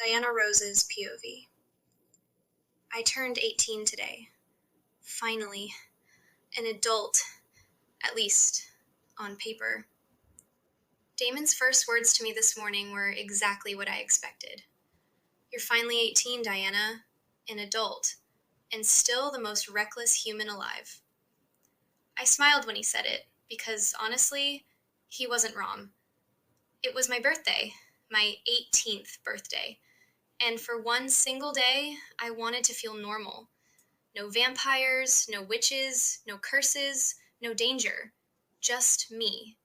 Diana Rose's POV. I turned 18 today. Finally. An adult. At least, on paper. Damon's first words to me this morning were exactly what I expected. You're finally 18, Diana. An adult. And still the most reckless human alive. I smiled when he said it, because honestly, he wasn't wrong. It was my birthday. My 18th birthday. And for one single day, I wanted to feel normal. No vampires, no witches, no curses, no danger. Just me,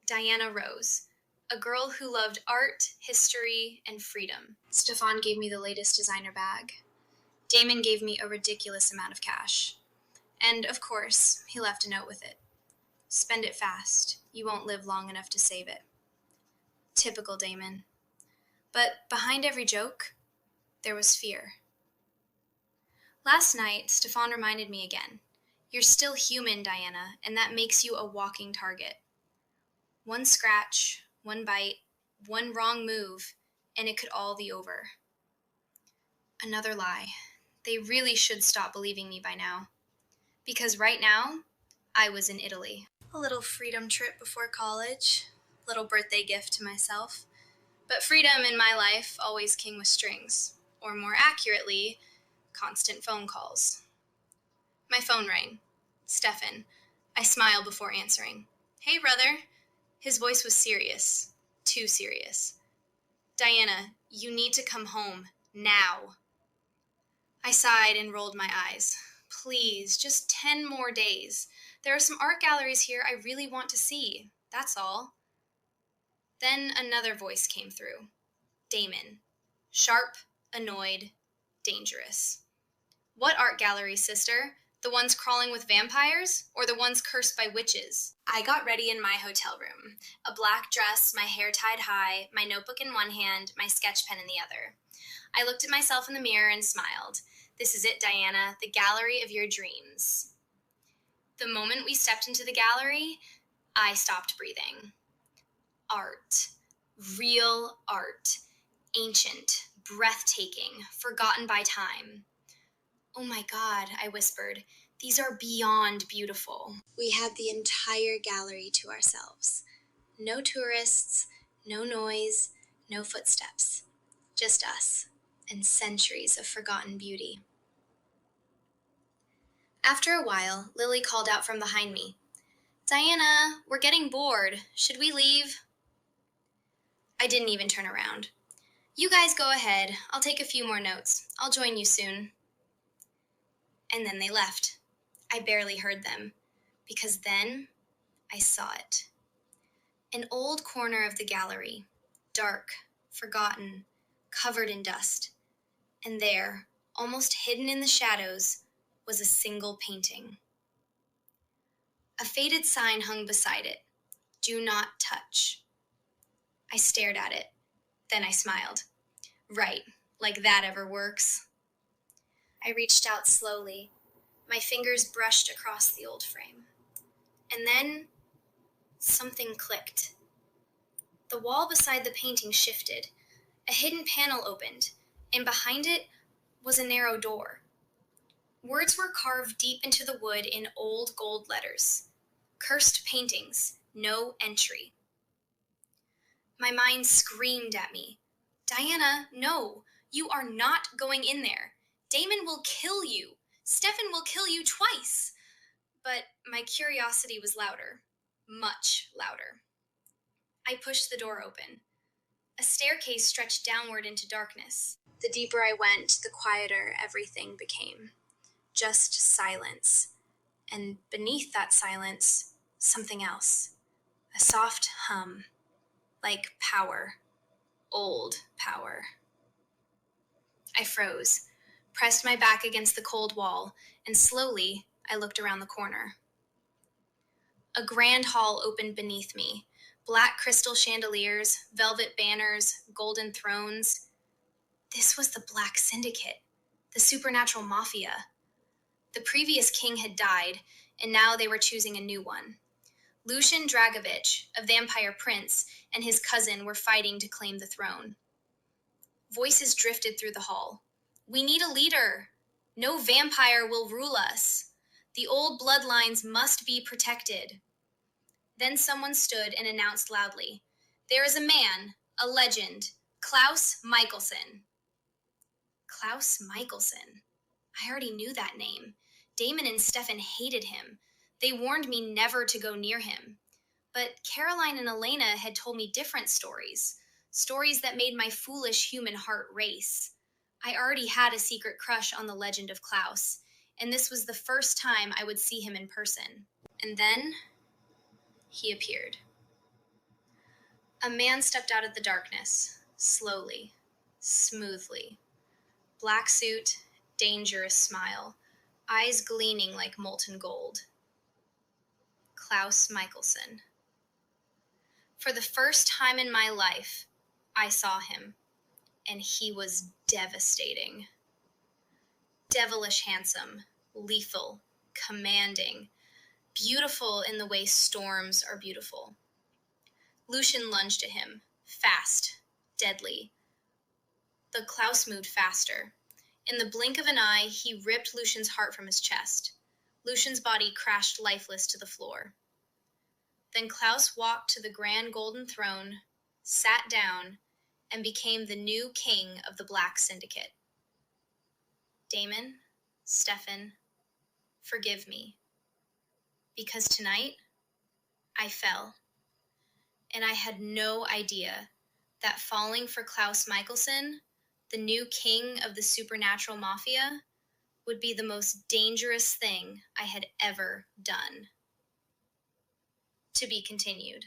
Diana Rose, a girl who loved art, history, and freedom. Stefan gave me the latest designer bag. Damon gave me a ridiculous amount of cash. And, of course, he left a note with it. Spend it fast. You won't live long enough to save it. Typical Damon. But behind every joke, there was fear. Last night, Stefan reminded me again. You're still human, Diana, and that makes you a walking target. One scratch, one bite, one wrong move, and it could all be over. Another lie. They really should stop believing me by now. Because right now, I was in Italy. A little freedom trip before college. Little birthday gift to myself. But freedom in my life always came with strings. Or more accurately, constant phone calls. My phone rang. Stefan. I smiled before answering. Hey, brother. His voice was serious. Too serious. Diana, you need to come home. Now. I sighed and rolled my eyes. Please, just 10 more days. There are some art galleries here I really want to see. That's all. Then another voice came through. Damon. Sharp, annoyed, dangerous. What art galleries, sister? The ones crawling with vampires, or the ones cursed by witches? I got ready in my hotel room. A black dress, my hair tied high, my notebook in one hand, my sketch pen in the other. I looked at myself in the mirror and smiled. This is it, Diana, the gallery of your dreams. The moment we stepped into the gallery, I stopped breathing. Art. Real art. Ancient, breathtaking, forgotten by time. Oh my God, I whispered. These are beyond beautiful. We had the entire gallery to ourselves. No tourists, no noise, no footsteps. Just us, and centuries of forgotten beauty. After a while, Lily called out from behind me. Diana, we're getting bored. Should we leave? I didn't even turn around. You guys go ahead. I'll take a few more notes. I'll join you soon. And then they left. I barely heard them, because then I saw it. An old corner of the gallery, dark, forgotten, covered in dust. And there, almost hidden in the shadows, was a single painting. A faded sign hung beside it. Do not touch. I stared at it. Then I smiled. Right, like that ever works. I reached out slowly. My fingers brushed across the old frame. And then something clicked. The wall beside the painting shifted. A hidden panel opened, and behind it was a narrow door. Words were carved deep into the wood in old gold letters. Cursed paintings, no entry. My mind screamed at me. Diana, no, you are not going in there. Damon will kill you. Stefan will kill you twice. But my curiosity was louder, much louder. I pushed the door open. A staircase stretched downward into darkness. The deeper I went, the quieter everything became. Just silence. And beneath that silence, something else. A soft hum. Like power. Old power. I froze, pressed my back against the cold wall, and slowly I looked around the corner. A grand hall opened beneath me. Black crystal chandeliers, velvet banners, golden thrones. This was the Black Syndicate, the supernatural mafia. The previous king had died, and now they were choosing a new one. Lucian Dragovich, a vampire prince, and his cousin were fighting to claim the throne. Voices drifted through the hall. We need a leader. No vampire will rule us. The old bloodlines must be protected. Then someone stood and announced loudly, "There is a man, a legend, Klaus Michelson." Klaus Michelson. I already knew that name. Damon and Stefan hated him. They warned me never to go near him. But Caroline and Elena had told me different stories, stories that made my foolish human heart race. I already had a secret crush on the legend of Klaus, and this was the first time I would see him in person. And then he appeared. A man stepped out of the darkness, slowly, smoothly. Black suit, dangerous smile, eyes gleaming like molten gold. Klaus Michelson. For the first time in my life, I saw him, and he was devastating. Devilish handsome, lethal, commanding, beautiful in the way storms are beautiful. Lucian lunged at him, fast, deadly. The Klaus moved faster. In the blink of an eye, he ripped Lucian's heart from his chest. Lucian's body crashed lifeless to the floor. Then Klaus walked to the grand golden throne, sat down, and became the new king of the Black Syndicate. Damon, Stefan, forgive me. Because tonight, I fell. And I had no idea that falling for Klaus Michelson, the new king of the supernatural mafia, would be the most dangerous thing I had ever done. To be continued.